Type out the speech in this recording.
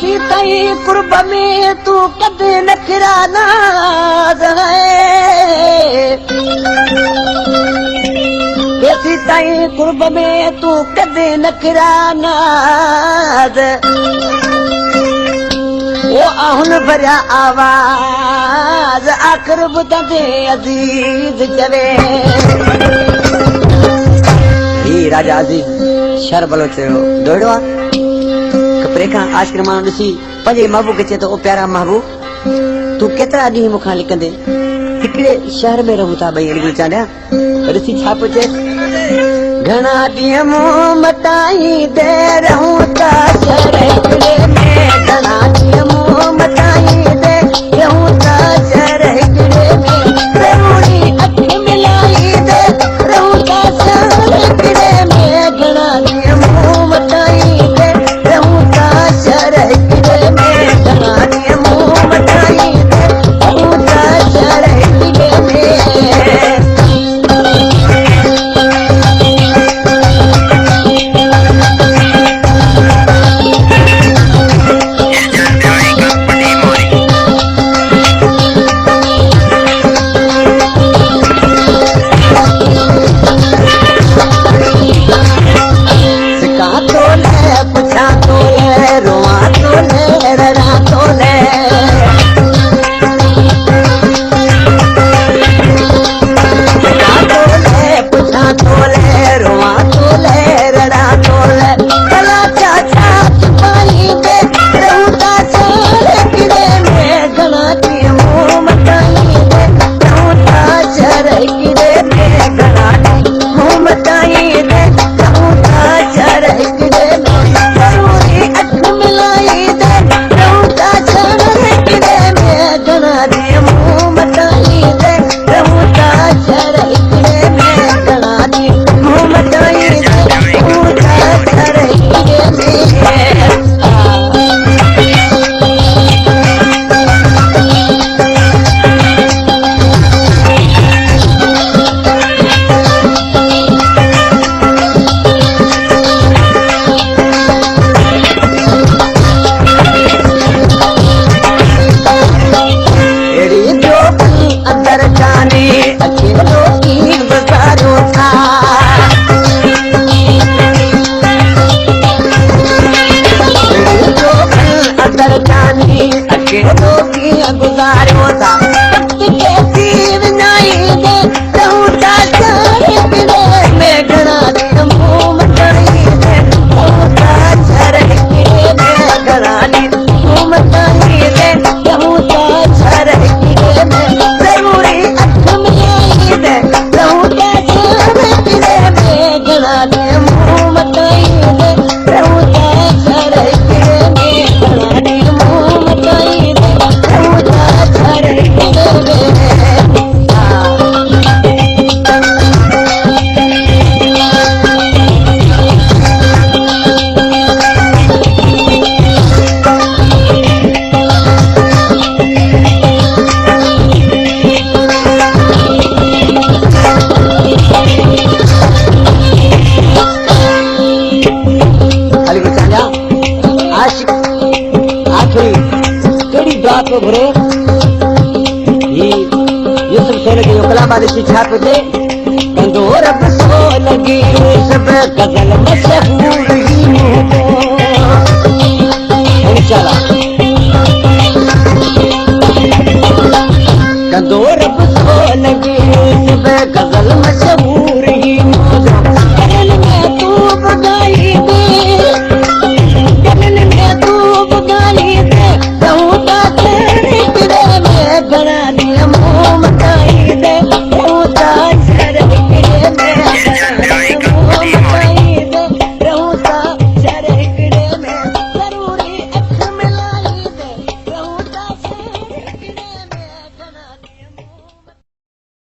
बेसी तई कुर्ब में तू कदे नखरा नाज है बेसी तई कुर्ब में तू कदे नखरा नाज वो आहुन भरिया आवाज आखिर बुधंदे अजीज चवे ही राजा अजीज शर भलो चयो दोड़ो आ कपड़े का आश्र माण्हू ॾिसी पंहिंजे महबूब खे चए थो ओ प्यारा महबूब तूं केतिरा ॾींहं मूंखां लिकंदे हिकिड़े शहर में रहूं था ॿई अड़ियूं चांडिया ॾिसी छा पियो चए घणा ॾींहं मूं मटाईंदे रहूं था शहर हिकिड़े में घणा ॾींहं मूं मटाईंदे रहूं था शहर हिकिड़े में ज़रूरी अख मिलाईंदे रहूं था शहर हिकिड़े में घणा ॾींहं मूं मटाईंदे रहूं था शहर हिकिड़े में घणा ॾींहं मूं मटाईंदे रहूं था शहर हिकिड़े में छाप दे कंदोर बसो लगी सब गजल मशहूर इंशाल्लाह कंदोर